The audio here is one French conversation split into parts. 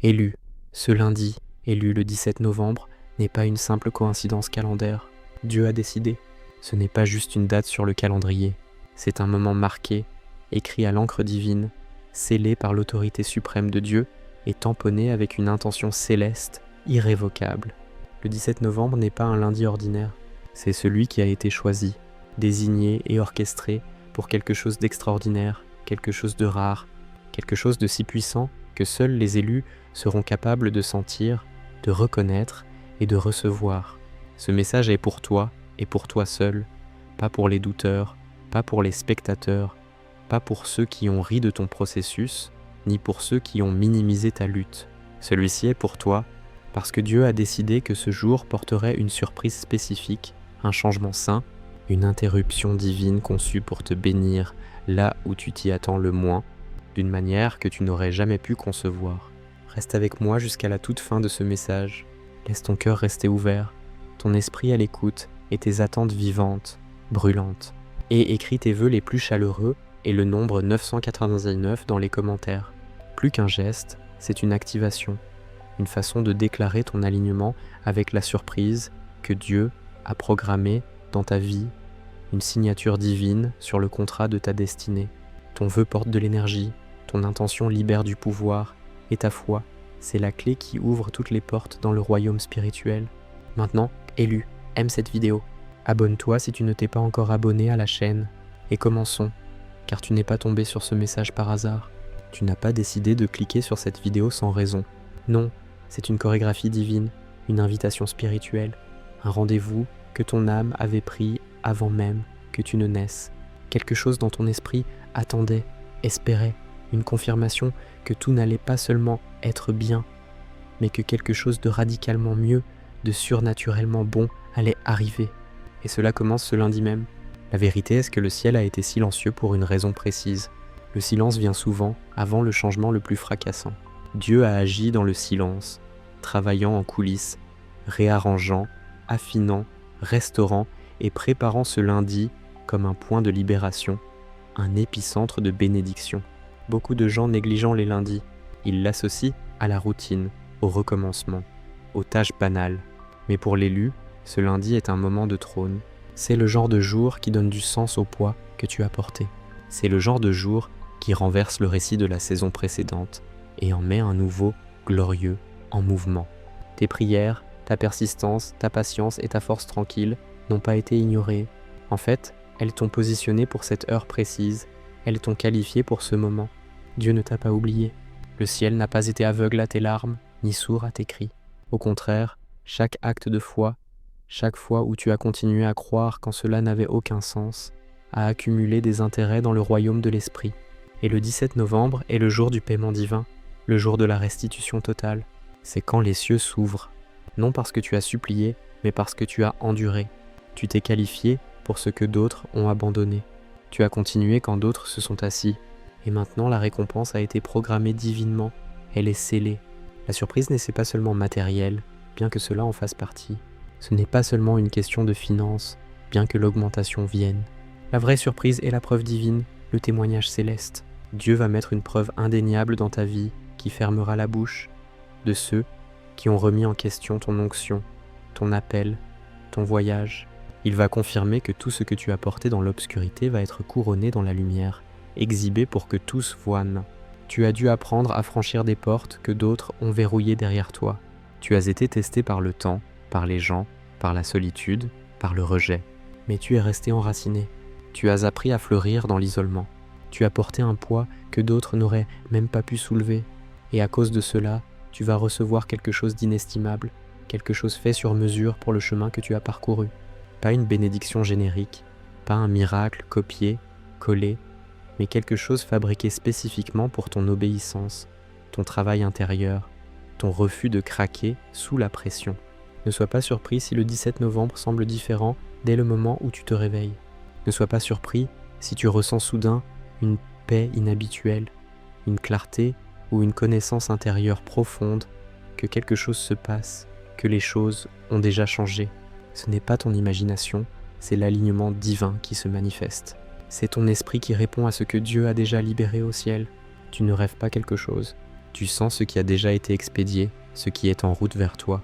Élu, ce lundi, élu le 17 novembre, n'est pas une simple coïncidence calendaire. Dieu a décidé. Ce n'est pas juste une date sur le calendrier. C'est un moment marqué, écrit à l'encre divine, scellé par l'autorité suprême de Dieu et tamponné avec une intention céleste, irrévocable. Le 17 novembre n'est pas un lundi ordinaire. C'est celui qui a été choisi, désigné et orchestré pour quelque chose d'extraordinaire, quelque chose de rare, quelque chose de si puissant que seuls les élus seront capables de sentir, de reconnaître et de recevoir. Ce message est pour toi et pour toi seul, pas pour les douteurs, pas pour les spectateurs, pas pour ceux qui ont ri de ton processus, ni pour ceux qui ont minimisé ta lutte. Celui-ci est pour toi parce que Dieu a décidé que ce jour porterait une surprise spécifique, un changement sain, une interruption divine conçue pour te bénir là où tu t'y attends le moins, d'une manière que tu n'aurais jamais pu concevoir. Reste avec moi jusqu'à la toute fin de ce message. Laisse ton cœur rester ouvert, ton esprit à l'écoute et tes attentes vivantes, brûlantes. Et écris tes vœux les plus chaleureux et le nombre 999 dans les commentaires. Plus qu'un geste, c'est une activation, une façon de déclarer ton alignement avec la surprise que Dieu a programmée dans ta vie, une signature divine sur le contrat de ta destinée. Ton vœu porte de l'énergie, ton intention libère du pouvoir, et ta foi, c'est la clé qui ouvre toutes les portes dans le royaume spirituel. Maintenant, élu, aime cette vidéo. Abonne-toi si tu ne t'es pas encore abonné à la chaîne. Et commençons, car tu n'es pas tombé sur ce message par hasard. Tu n'as pas décidé de cliquer sur cette vidéo sans raison. Non, c'est une chorégraphie divine, une invitation spirituelle, un rendez-vous que ton âme avait pris avant même que tu ne naisses. Quelque chose dans ton esprit attendait, espérait, une confirmation que tout n'allait pas seulement être bien, mais que quelque chose de radicalement mieux, de surnaturellement bon allait arriver. Et cela commence ce lundi même. La vérité est que le ciel a été silencieux pour une raison précise. Le silence vient souvent avant le changement le plus fracassant. Dieu a agi dans le silence, travaillant en coulisses, réarrangeant, affinant, restaurant et préparant ce lundi comme un point de libération, un épicentre de bénédiction. Beaucoup de gens négligeant les lundis, ils l'associent à la routine, au recommencement, aux tâches banales. Mais pour l'élu, ce lundi est un moment de trône. C'est le genre de jour qui donne du sens au poids que tu as porté. C'est le genre de jour qui renverse le récit de la saison précédente et en met un nouveau, glorieux, en mouvement. Tes prières, ta persistance, ta patience et ta force tranquille n'ont pas été ignorées. En fait, elles t'ont positionné pour cette heure précise, elles t'ont qualifié pour ce moment. Dieu ne t'a pas oublié. Le ciel n'a pas été aveugle à tes larmes, ni sourd à tes cris. Au contraire, chaque acte de foi, chaque fois où tu as continué à croire quand cela n'avait aucun sens, a accumulé des intérêts dans le royaume de l'esprit. Et le 17 novembre est le jour du paiement divin, le jour de la restitution totale. C'est quand les cieux s'ouvrent, non parce que tu as supplié, mais parce que tu as enduré. Tu t'es qualifié pour ce que d'autres ont abandonné. Tu as continué quand d'autres se sont assis. Et maintenant la récompense a été programmée divinement, elle est scellée. La surprise n'est pas seulement matérielle, bien que cela en fasse partie. Ce n'est pas seulement une question de finances, bien que l'augmentation vienne. La vraie surprise est la preuve divine, le témoignage céleste. Dieu va mettre une preuve indéniable dans ta vie qui fermera la bouche de ceux qui ont remis en question ton onction, ton appel, ton voyage. Il va confirmer que tout ce que tu as porté dans l'obscurité va être couronné dans la lumière, exhibé pour que tous voient. Tu as dû apprendre à franchir des portes que d'autres ont verrouillées derrière toi. Tu as été testé par le temps, par les gens, par la solitude, par le rejet. Mais tu es resté enraciné. Tu as appris à fleurir dans l'isolement. Tu as porté un poids que d'autres n'auraient même pas pu soulever. Et à cause de cela, tu vas recevoir quelque chose d'inestimable, quelque chose fait sur mesure pour le chemin que tu as parcouru. Pas une bénédiction générique, pas un miracle copié, collé, mais quelque chose fabriqué spécifiquement pour ton obéissance, ton travail intérieur, ton refus de craquer sous la pression. Ne sois pas surpris si le 17 novembre semble différent dès le moment où tu te réveilles. Ne sois pas surpris si tu ressens soudain une paix inhabituelle, une clarté ou une connaissance intérieure profonde que quelque chose se passe, que les choses ont déjà changé. Ce n'est pas ton imagination, c'est l'alignement divin qui se manifeste. C'est ton esprit qui répond à ce que Dieu a déjà libéré au ciel. Tu ne rêves pas quelque chose, Tu sens ce qui a déjà été expédié, ce qui est en route vers toi.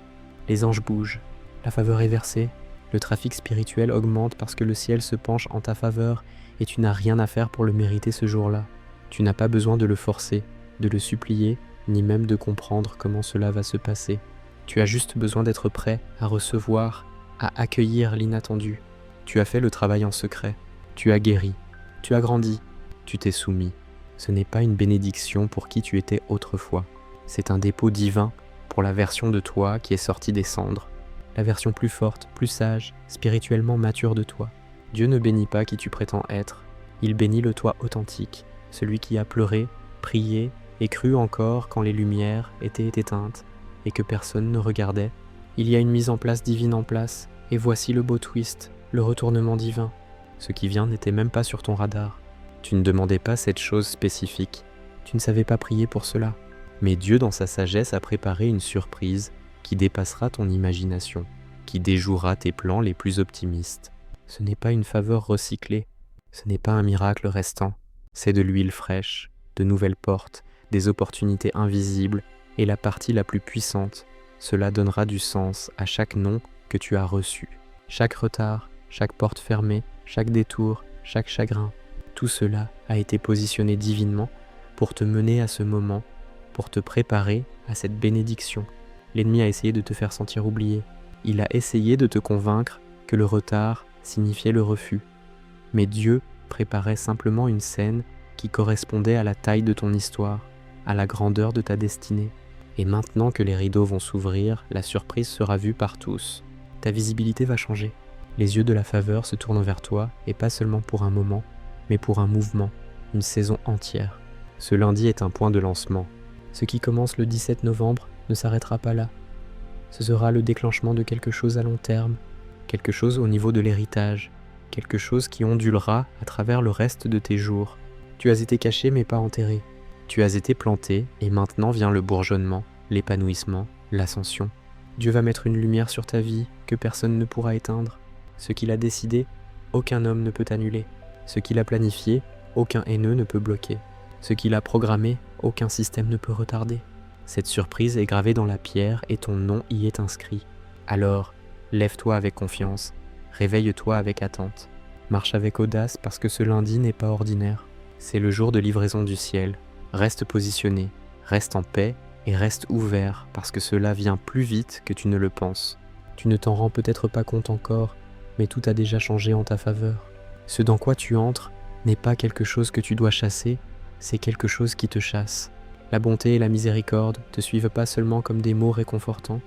Les anges bougent, la faveur est versée, le trafic spirituel augmente parce que le ciel se penche en ta faveur et tu n'as rien à faire pour le mériter ce jour-là. Tu n'as pas besoin de le forcer, de le supplier, ni même de comprendre comment cela va se passer. Tu as juste besoin d'être prêt à recevoir, à accueillir l'inattendu. Tu as fait le travail en secret, tu as guéri, tu as grandi, tu t'es soumis. Ce n'est pas une bénédiction pour qui tu étais autrefois. C'est un dépôt divin pour la version de toi qui est sortie des cendres. La version plus forte, plus sage, spirituellement mature de toi. Dieu ne bénit pas qui tu prétends être. Il bénit le toi authentique, celui qui a pleuré, prié et cru encore quand les lumières étaient éteintes et que personne ne regardait. Il y a une mise en place divine en place, et voici le beau twist, le retournement divin. Ce qui vient n'était même pas sur ton radar. Tu ne demandais pas cette chose spécifique. Tu ne savais pas prier pour cela. Mais Dieu, dans sa sagesse, a préparé une surprise qui dépassera ton imagination, qui déjouera tes plans les plus optimistes. Ce n'est pas une faveur recyclée, ce n'est pas un miracle restant, c'est de l'huile fraîche, de nouvelles portes, des opportunités invisibles et la partie la plus puissante. Cela donnera du sens à chaque nom que tu as reçu. Chaque retard, chaque porte fermée, chaque détour, chaque chagrin, tout cela a été positionné divinement pour te mener à ce moment, pour te préparer à cette bénédiction. L'ennemi a essayé de te faire sentir oublié. Il a essayé de te convaincre que le retard signifiait le refus. Mais Dieu préparait simplement une scène qui correspondait à la taille de ton histoire, à la grandeur de ta destinée. Et maintenant que les rideaux vont s'ouvrir, la surprise sera vue par tous. Ta visibilité va changer. Les yeux de la faveur se tournent vers toi, et pas seulement pour un moment, mais pour un mouvement, une saison entière. Ce lundi est un point de lancement. Ce qui commence le 17 novembre ne s'arrêtera pas là. Ce sera le déclenchement de quelque chose à long terme, quelque chose au niveau de l'héritage, quelque chose qui ondulera à travers le reste de tes jours. Tu as été caché mais pas enterré. Tu as été planté et maintenant vient le bourgeonnement, l'épanouissement, l'ascension. Dieu va mettre une lumière sur ta vie que personne ne pourra éteindre. Ce qu'il a décidé, aucun homme ne peut annuler. Ce qu'il a planifié, aucun haineux ne peut bloquer. Ce qu'il a programmé, aucun système ne peut retarder. Cette surprise est gravée dans la pierre et ton nom y est inscrit. Alors, lève-toi avec confiance, réveille-toi avec attente. Marche avec audace parce que ce lundi n'est pas ordinaire. C'est le jour de livraison du ciel. Reste positionné, reste en paix et reste ouvert parce que cela vient plus vite que tu ne le penses. Tu ne t'en rends peut-être pas compte encore, mais tout a déjà changé en ta faveur. Ce dans quoi tu entres n'est pas quelque chose que tu dois chasser, c'est quelque chose qui te chasse. La bonté et la miséricorde te suivent pas seulement comme des mots réconfortants,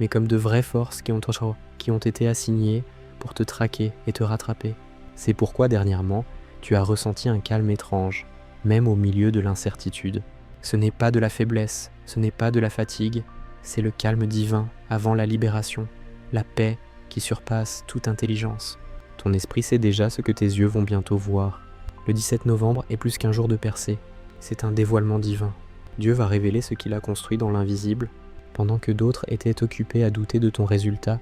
mais comme de vraies forces qui ont été assignées pour te traquer et te rattraper. C'est pourquoi dernièrement, tu as ressenti un calme étrange, même au milieu de l'incertitude. Ce n'est pas de la faiblesse, ce n'est pas de la fatigue, c'est le calme divin avant la libération, la paix qui surpasse toute intelligence. Ton esprit sait déjà ce que tes yeux vont bientôt voir. Le 17 novembre est plus qu'un jour de percée, c'est un dévoilement divin. Dieu va révéler ce qu'il a construit dans l'invisible. Pendant que d'autres étaient occupés à douter de ton résultat,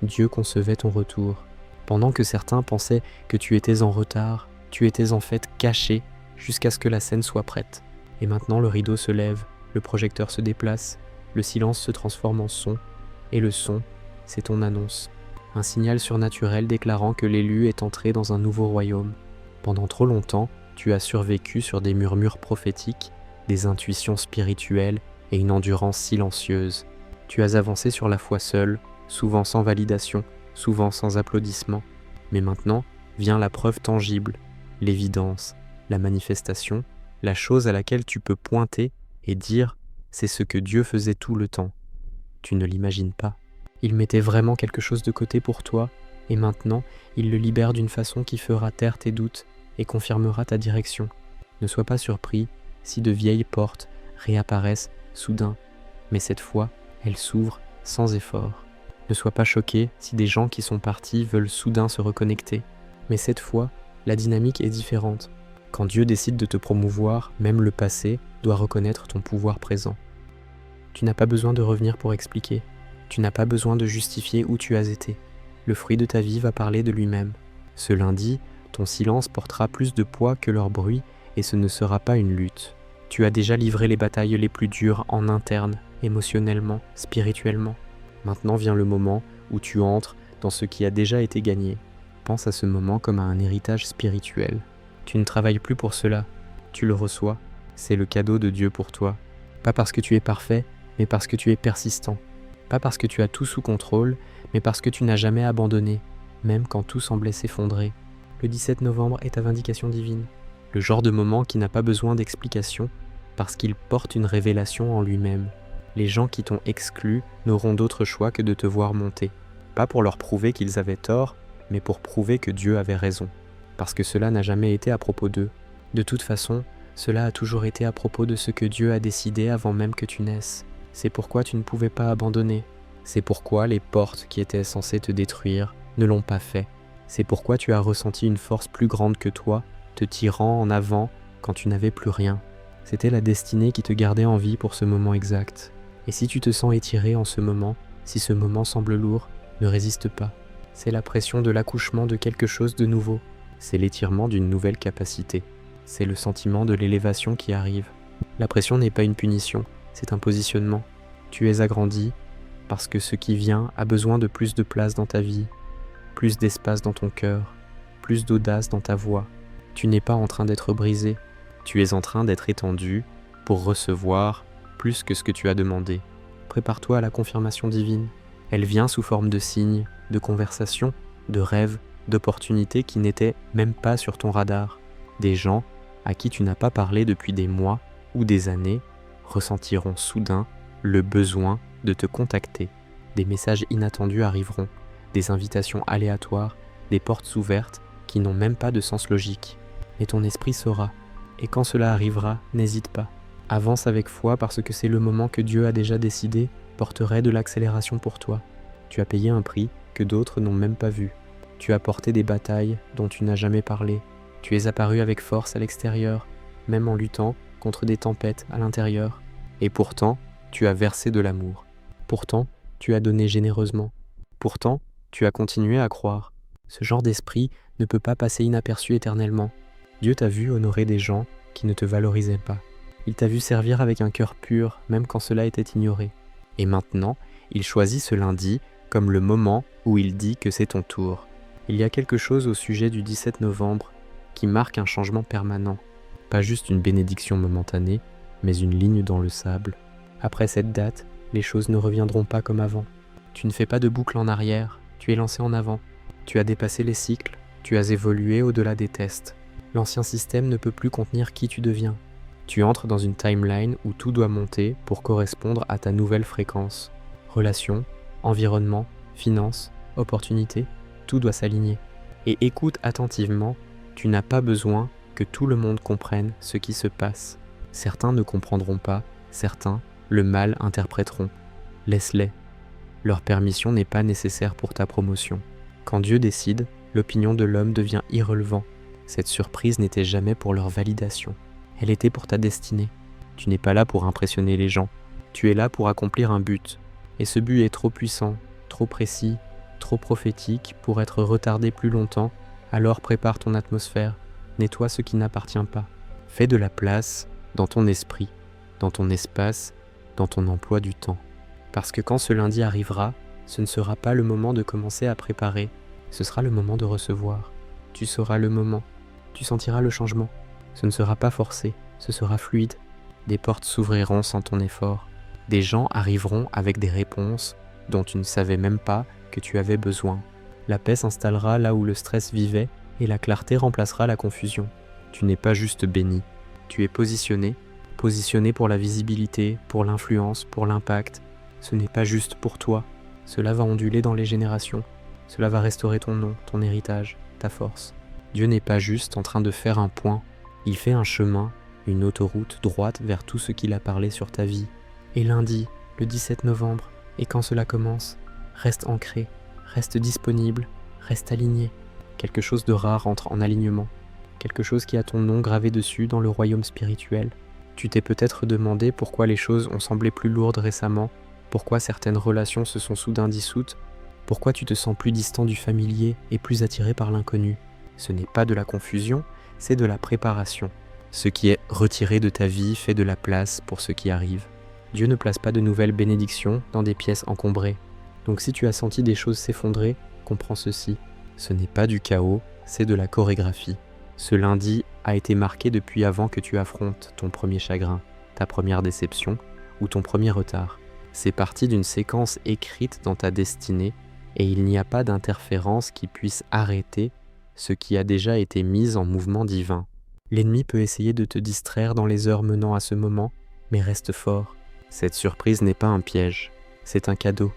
Dieu concevait ton retour. Pendant que certains pensaient que tu étais en retard, tu étais en fait caché jusqu'à ce que la scène soit prête. Et maintenant le rideau se lève, le projecteur se déplace, le silence se transforme en son, et le son, c'est ton annonce. Un signal surnaturel déclarant que l'élu est entré dans un nouveau royaume. Pendant trop longtemps, tu as survécu sur des murmures prophétiques, des intuitions spirituelles et une endurance silencieuse. Tu as avancé sur la foi seule, souvent sans validation, souvent sans applaudissements. Mais maintenant vient la preuve tangible, l'évidence, la manifestation, la chose à laquelle tu peux pointer et dire « c'est ce que Dieu faisait tout le temps ». Tu ne l'imagines pas. Il mettait vraiment quelque chose de côté pour toi, et maintenant il le libère d'une façon qui fera taire tes doutes et confirmera ta direction. Ne sois pas surpris si de vieilles portes réapparaissent soudain, mais cette fois, elles s'ouvrent sans effort. Ne sois pas choqué si des gens qui sont partis veulent soudain se reconnecter, mais cette fois, la dynamique est différente. Quand Dieu décide de te promouvoir, même le passé doit reconnaître ton pouvoir présent. Tu n'as pas besoin de revenir pour expliquer. Tu n'as pas besoin de justifier où tu as été. Le fruit de ta vie va parler de lui-même. Ce lundi, ton silence portera plus de poids que leur bruit et ce ne sera pas une lutte. Tu as déjà livré les batailles les plus dures en interne, émotionnellement, spirituellement. Maintenant vient le moment où tu entres dans ce qui a déjà été gagné. Pense à ce moment comme à un héritage spirituel. Tu ne travailles plus pour cela, tu le reçois. C'est le cadeau de Dieu pour toi. Pas parce que tu es parfait, mais parce que tu es persistant. Pas parce que tu as tout sous contrôle, mais parce que tu n'as jamais abandonné, même quand tout semblait s'effondrer. Le 17 novembre est ta vindication divine. Le genre de moment qui n'a pas besoin d'explication, parce qu'il porte une révélation en lui-même. Les gens qui t'ont exclu n'auront d'autre choix que de te voir monter. Pas pour leur prouver qu'ils avaient tort, mais pour prouver que Dieu avait raison. Parce que cela n'a jamais été à propos d'eux. De toute façon, cela a toujours été à propos de ce que Dieu a décidé avant même que tu naisses. C'est pourquoi tu ne pouvais pas abandonner. C'est pourquoi les portes qui étaient censées te détruire ne l'ont pas fait. C'est pourquoi tu as ressenti une force plus grande que toi, te tirant en avant quand tu n'avais plus rien. C'était la destinée qui te gardait en vie pour ce moment exact. Et si tu te sens étiré en ce moment, si ce moment semble lourd, ne résiste pas. C'est la pression de l'accouchement de quelque chose de nouveau. C'est l'étirement d'une nouvelle capacité. C'est le sentiment de l'élévation qui arrive. La pression n'est pas une punition, c'est un positionnement. Tu es agrandi parce que ce qui vient a besoin de plus de place dans ta vie, plus d'espace dans ton cœur, plus d'audace dans ta voix. Tu n'es pas en train d'être brisé, tu es en train d'être étendu pour recevoir plus que ce que tu as demandé. Prépare-toi à la confirmation divine. Elle vient sous forme de signes, de conversations, de rêves, d'opportunités qui n'étaient même pas sur ton radar. Des gens à qui tu n'as pas parlé depuis des mois ou des années ressentiront soudain le besoin de te contacter. Des messages inattendus arriveront, des invitations aléatoires, des portes ouvertes qui n'ont même pas de sens logique. Mais ton esprit saura, et quand cela arrivera, n'hésite pas. Avance avec foi parce que c'est le moment que Dieu a déjà décidé porterait de l'accélération pour toi. Tu as payé un prix que d'autres n'ont même pas vu. Tu as porté des batailles dont tu n'as jamais parlé. Tu es apparu avec force à l'extérieur, même en luttant contre des tempêtes à l'intérieur. Et pourtant, tu as versé de l'amour. Pourtant, tu as donné généreusement. Pourtant, tu as continué à croire. Ce genre d'esprit ne peut pas passer inaperçu éternellement. Dieu t'a vu honorer des gens qui ne te valorisaient pas. Il t'a vu servir avec un cœur pur, même quand cela était ignoré. Et maintenant, il choisit ce lundi comme le moment où il dit que c'est ton tour. Il y a quelque chose au sujet du 17 novembre qui marque un changement permanent. Pas juste une bénédiction momentanée, mais une ligne dans le sable. Après cette date, les choses ne reviendront pas comme avant. Tu ne fais pas de boucle en arrière, tu es lancé en avant. Tu as dépassé les cycles, tu as évolué au-delà des tests. L'ancien système ne peut plus contenir qui tu deviens. Tu entres dans une timeline où tout doit monter pour correspondre à ta nouvelle fréquence. Relations, environnement, finances, opportunités, tout doit s'aligner. Et écoute attentivement, tu n'as pas besoin que tout le monde comprenne ce qui se passe. Certains ne comprendront pas, certains le mal interpréteront. Laisse-les. Leur permission n'est pas nécessaire pour ta promotion. Quand Dieu décide, l'opinion de l'homme devient irrelevant. Cette surprise n'était jamais pour leur validation. Elle était pour ta destinée. Tu n'es pas là pour impressionner les gens. Tu es là pour accomplir un but. Et ce but est trop puissant, trop précis, trop prophétique pour être retardé plus longtemps. Alors prépare ton atmosphère. Nettoie ce qui n'appartient pas. Fais de la place dans ton esprit, dans ton espace, dans ton emploi du temps. Parce que quand ce lundi arrivera, ce ne sera pas le moment de commencer à préparer, ce sera le moment de recevoir. Tu sauras le moment, tu sentiras le changement. Ce ne sera pas forcé, ce sera fluide. Des portes s'ouvriront sans ton effort. Des gens arriveront avec des réponses dont tu ne savais même pas que tu avais besoin. La paix s'installera là où le stress vivait et la clarté remplacera la confusion. Tu n'es pas juste béni, tu es positionné pour la visibilité, pour l'influence, pour l'impact. Ce n'est pas juste pour toi, cela va onduler dans les générations. Cela va restaurer ton nom, ton héritage, ta force. Dieu n'est pas juste en train de faire un point, il fait un chemin, une autoroute droite vers tout ce qu'il a parlé sur ta vie. Et lundi, le 17 novembre, et quand cela commence, reste ancré, reste disponible, reste aligné. Quelque chose de rare entre en alignement, quelque chose qui a ton nom gravé dessus dans le royaume spirituel. Tu t'es peut-être demandé pourquoi les choses ont semblé plus lourdes récemment, pourquoi certaines relations se sont soudain dissoutes, pourquoi tu te sens plus distant du familier et plus attiré par l'inconnu. Ce n'est pas de la confusion, c'est de la préparation. Ce qui est retiré de ta vie fait de la place pour ce qui arrive. Dieu ne place pas de nouvelles bénédictions dans des pièces encombrées. Donc si tu as senti des choses s'effondrer, comprends ceci. Ce n'est pas du chaos, c'est de la chorégraphie. Ce lundi a été marqué depuis avant que tu affrontes ton premier chagrin, ta première déception ou ton premier retard. C'est parti d'une séquence écrite dans ta destinée et il n'y a pas d'interférence qui puisse arrêter ce qui a déjà été mis en mouvement divin. L'ennemi peut essayer de te distraire dans les heures menant à ce moment, mais reste fort. Cette surprise n'est pas un piège, c'est un cadeau,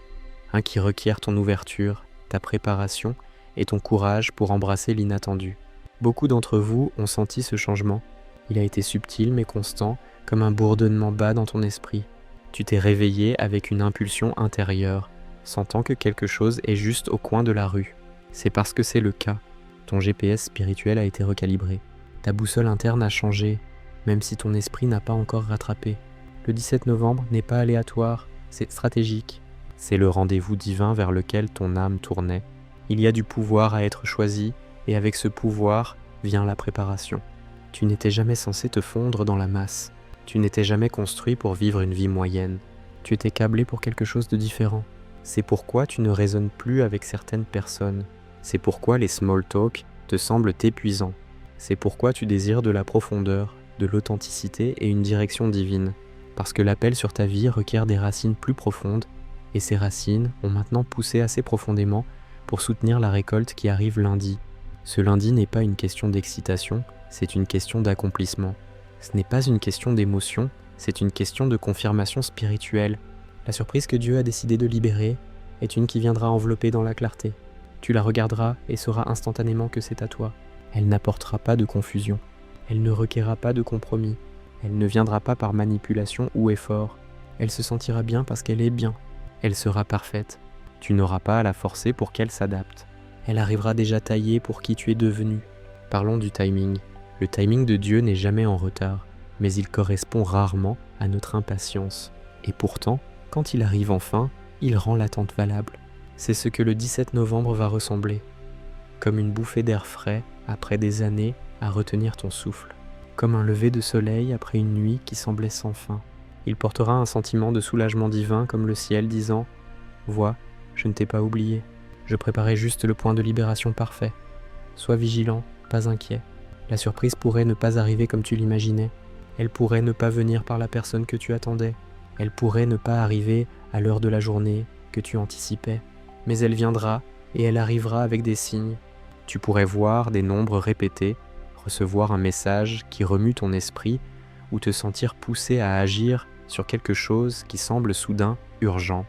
un qui requiert ton ouverture, ta préparation et ton courage pour embrasser l'inattendu. Beaucoup d'entre vous ont senti ce changement. Il a été subtil mais constant, comme un bourdonnement bas dans ton esprit. Tu t'es réveillé avec une impulsion intérieure, sentant que quelque chose est juste au coin de la rue. C'est parce que c'est le cas. Ton GPS spirituel a été recalibré. Ta boussole interne a changé, même si ton esprit n'a pas encore rattrapé. Le 17 novembre n'est pas aléatoire, c'est stratégique. C'est le rendez-vous divin vers lequel ton âme tournait. Il y a du pouvoir à être choisi, et avec ce pouvoir vient la préparation. Tu n'étais jamais censé te fondre dans la masse. Tu n'étais jamais construit pour vivre une vie moyenne. Tu étais câblé pour quelque chose de différent. C'est pourquoi tu ne résonnes plus avec certaines personnes. C'est pourquoi les small talk te semblent épuisants. C'est pourquoi tu désires de la profondeur, de l'authenticité et une direction divine. Parce que l'appel sur ta vie requiert des racines plus profondes, et ces racines ont maintenant poussé assez profondément pour soutenir la récolte qui arrive lundi. Ce lundi n'est pas une question d'excitation, c'est une question d'accomplissement. Ce n'est pas une question d'émotion, c'est une question de confirmation spirituelle. La surprise que Dieu a décidé de libérer est une qui viendra envelopper dans la clarté. Tu la regarderas et sauras instantanément que c'est à toi. Elle n'apportera pas de confusion. Elle ne requerra pas de compromis. Elle ne viendra pas par manipulation ou effort. Elle se sentira bien parce qu'elle est bien. Elle sera parfaite. Tu n'auras pas à la forcer pour qu'elle s'adapte. Elle arrivera déjà taillée pour qui tu es devenu. Parlons du timing. Le timing de Dieu n'est jamais en retard, mais il correspond rarement à notre impatience. Et pourtant, quand il arrive enfin, il rend l'attente valable. C'est ce que le 17 novembre va ressembler. Comme une bouffée d'air frais après des années à retenir ton souffle. Comme un lever de soleil après une nuit qui semblait sans fin. Il portera un sentiment de soulagement divin comme le ciel disant « Vois, je ne t'ai pas oublié. Je préparais juste le point de libération parfait. Sois vigilant, pas inquiet. La surprise pourrait ne pas arriver comme tu l'imaginais. Elle pourrait ne pas venir par la personne que tu attendais. Elle pourrait ne pas arriver à l'heure de la journée que tu anticipais. Mais elle viendra et elle arrivera avec des signes. Tu pourrais voir des nombres répétés, recevoir un message qui remue ton esprit ou te sentir poussé à agir sur quelque chose qui semble soudain urgent.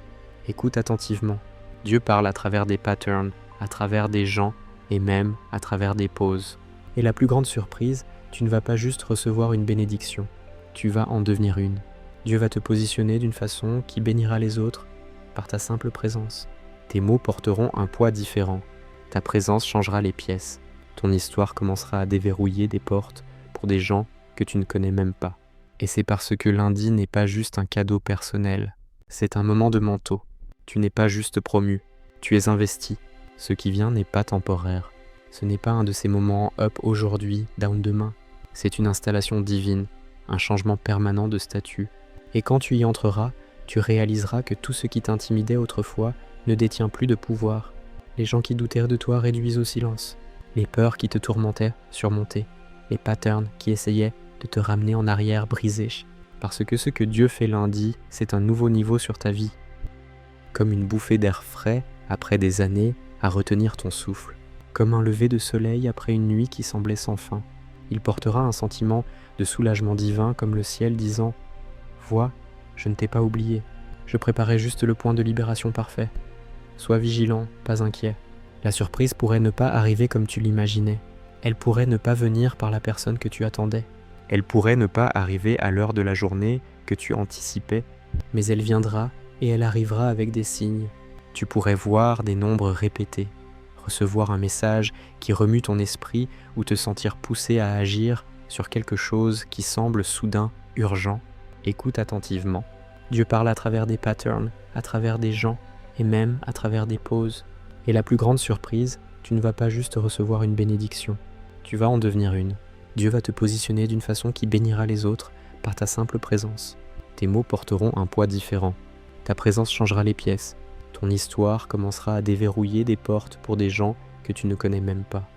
Écoute attentivement. Dieu parle à travers des patterns, à travers des gens et même à travers des pauses. Et la plus grande surprise, tu ne vas pas juste recevoir une bénédiction, tu vas en devenir une. Dieu va te positionner d'une façon qui bénira les autres par ta simple présence. Tes mots porteront un poids différent. Ta présence changera les pièces. Ton histoire commencera à déverrouiller des portes pour des gens que tu ne connais même pas. Et c'est parce que lundi n'est pas juste un cadeau personnel, c'est un moment de manteau. Tu n'es pas juste promu, tu es investi. Ce qui vient n'est pas temporaire. Ce n'est pas un de ces moments up aujourd'hui, down demain. C'est une installation divine, un changement permanent de statut. Et quand tu y entreras, tu réaliseras que tout ce qui t'intimidait autrefois ne détient plus de pouvoir. Les gens qui doutèrent de toi réduisent au silence. Les peurs qui te tourmentaient surmontées. Les patterns qui essayaient de te ramener en arrière brisés. Parce que ce que Dieu fait lundi, c'est un nouveau niveau sur ta vie. Comme une bouffée d'air frais après des années à retenir ton souffle. Comme un lever de soleil après une nuit qui semblait sans fin. Il portera un sentiment de soulagement divin comme le ciel disant « Vois, je ne t'ai pas oublié. Je préparais juste le point de libération parfait. Sois vigilant, pas inquiet. La surprise pourrait ne pas arriver comme tu l'imaginais. Elle pourrait ne pas venir par la personne que tu attendais. Elle pourrait ne pas arriver à l'heure de la journée que tu anticipais. Mais elle viendra et elle arrivera avec des signes. Tu pourrais voir des nombres répétés, recevoir un message qui remue ton esprit ou te sentir poussé à agir sur quelque chose qui semble soudain urgent. Écoute attentivement. Dieu parle à travers des patterns, à travers des gens et même à travers des pauses. Et la plus grande surprise, tu ne vas pas juste recevoir une bénédiction, tu vas en devenir une. Dieu va te positionner d'une façon qui bénira les autres par ta simple présence. Tes mots porteront un poids différent. Ta présence changera les pièces. Ton histoire commencera à déverrouiller des portes pour des gens que tu ne connais même pas.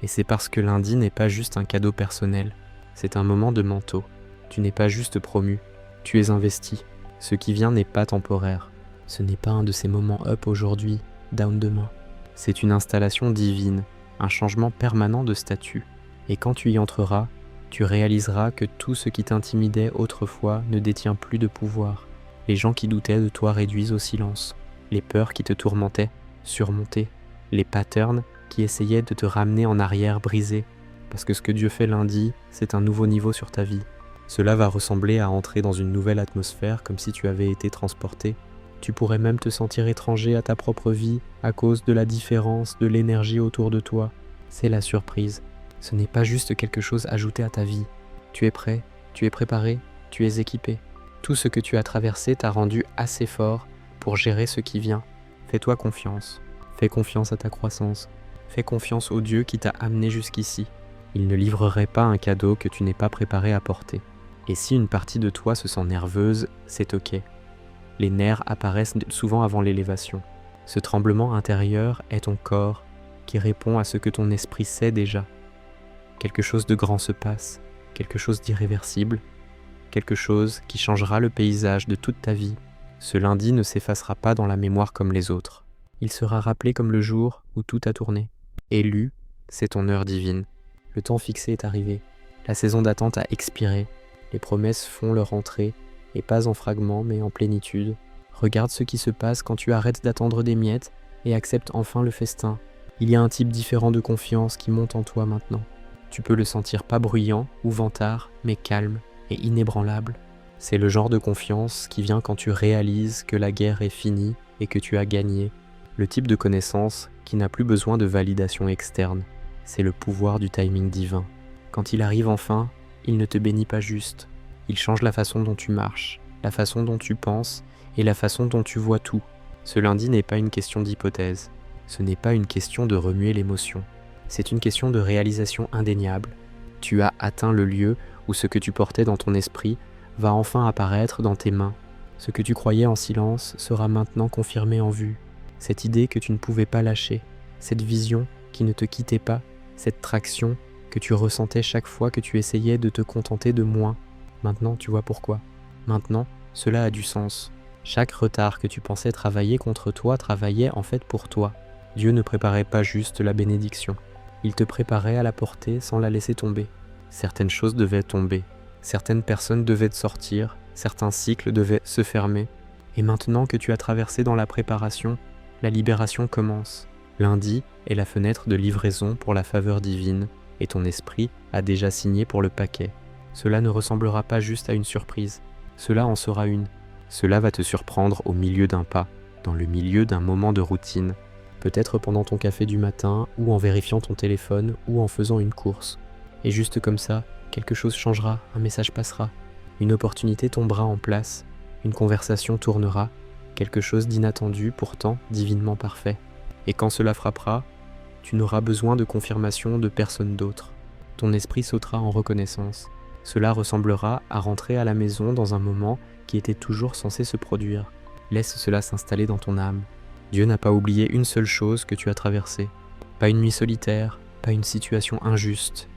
Et c'est parce que lundi n'est pas juste un cadeau personnel, c'est un moment de manteau. Tu n'es pas juste promu, tu es investi. Ce qui vient n'est pas temporaire. Ce n'est pas un de ces moments up aujourd'hui, down demain. C'est une installation divine, un changement permanent de statut. Et quand tu y entreras, tu réaliseras que tout ce qui t'intimidait autrefois ne détient plus de pouvoir. Les gens qui doutaient de toi réduisent au silence. Les peurs qui te tourmentaient, surmontées. Les patterns qui essayaient de te ramener en arrière brisés. Parce que ce que Dieu fait lundi, c'est un nouveau niveau sur ta vie. Cela va ressembler à entrer dans une nouvelle atmosphère comme si tu avais été transporté. Tu pourrais même te sentir étranger à ta propre vie à cause de la différence de l'énergie autour de toi. C'est la surprise. Ce n'est pas juste quelque chose ajouté à ta vie. Tu es prêt, tu es préparé, tu es équipé. Tout ce que tu as traversé t'a rendu assez fort pour gérer ce qui vient. Fais-toi confiance. Fais confiance à ta croissance. Fais confiance au Dieu qui t'a amené jusqu'ici. Il ne livrerait pas un cadeau que tu n'es pas préparé à porter. Et si une partie de toi se sent nerveuse, c'est ok. Les nerfs apparaissent souvent avant l'élévation. Ce tremblement intérieur est ton corps qui répond à ce que ton esprit sait déjà. Quelque chose de grand se passe, quelque chose d'irréversible, quelque chose qui changera le paysage de toute ta vie. Ce lundi ne s'effacera pas dans la mémoire comme les autres. Il sera rappelé comme le jour où tout a tourné. Élu, c'est ton heure divine. Le temps fixé est arrivé. La saison d'attente a expiré. Les promesses font leur entrée, et pas en fragments mais en plénitude. Regarde ce qui se passe quand tu arrêtes d'attendre des miettes et acceptes enfin le festin. Il y a un type différent de confiance qui monte en toi maintenant. Tu peux le sentir pas bruyant ou vantard, mais calme et inébranlable. C'est le genre de confiance qui vient quand tu réalises que la guerre est finie et que tu as gagné. Le type de connaissance qui n'a plus besoin de validation externe. C'est le pouvoir du timing divin. Quand il arrive enfin, il ne te bénit pas juste. Il change la façon dont tu marches, la façon dont tu penses et la façon dont tu vois tout. Ce lundi n'est pas une question d'hypothèse. Ce n'est pas une question de remuer l'émotion. C'est une question de réalisation indéniable. Tu as atteint le lieu où ce que tu portais dans ton esprit va enfin apparaître dans tes mains. Ce que tu croyais en silence sera maintenant confirmé en vue. Cette idée que tu ne pouvais pas lâcher, cette vision qui ne te quittait pas, cette traction que tu ressentais chaque fois que tu essayais de te contenter de moins. Maintenant, tu vois pourquoi. Maintenant, cela a du sens. Chaque retard que tu pensais travailler contre toi travaillait en fait pour toi. Dieu ne préparait pas juste la bénédiction. Il te préparait à la porter sans la laisser tomber. Certaines choses devaient tomber. Certaines personnes devaient sortir. Certains cycles devaient se fermer. Et maintenant que tu as traversé dans la préparation, la libération commence. Lundi est la fenêtre de livraison pour la faveur divine et ton esprit a déjà signé pour le paquet. Cela ne ressemblera pas juste à une surprise. Cela en sera une. Cela va te surprendre au milieu d'un pas, dans le milieu d'un moment de routine. Peut-être pendant ton café du matin, ou en vérifiant ton téléphone, ou en faisant une course. Et juste comme ça, quelque chose changera, un message passera. Une opportunité tombera en place, une conversation tournera, quelque chose d'inattendu, pourtant divinement parfait. Et quand cela frappera, tu n'auras besoin de confirmation de personne d'autre. Ton esprit sautera en reconnaissance. Cela ressemblera à rentrer à la maison dans un moment qui était toujours censé se produire. Laisse cela s'installer dans ton âme. Dieu n'a pas oublié une seule chose que tu as traversée. Pas une nuit solitaire, pas une situation injuste,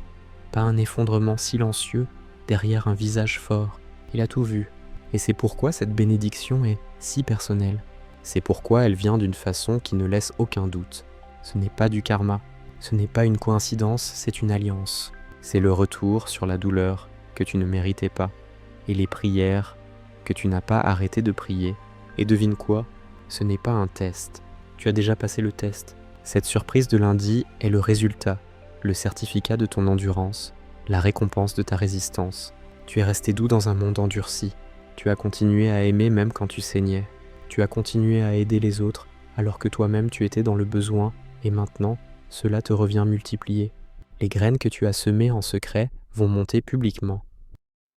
pas un effondrement silencieux derrière un visage fort. Il a tout vu. Et c'est pourquoi cette bénédiction est si personnelle. C'est pourquoi elle vient d'une façon qui ne laisse aucun doute. Ce n'est pas du karma, ce n'est pas une coïncidence, c'est une alliance. C'est le retour sur la douleur que tu ne méritais pas et les prières que tu n'as pas arrêté de prier. Et devine quoi ? Ce n'est pas un test. Tu as déjà passé le test. Cette surprise de lundi est le résultat, le certificat de ton endurance, la récompense de ta résistance. Tu es resté doux dans un monde endurci. Tu as continué à aimer même quand tu saignais. Tu as continué à aider les autres alors que toi-même tu étais dans le besoin et maintenant, cela te revient multiplié. Les graines que tu as semées en secret vont monter publiquement.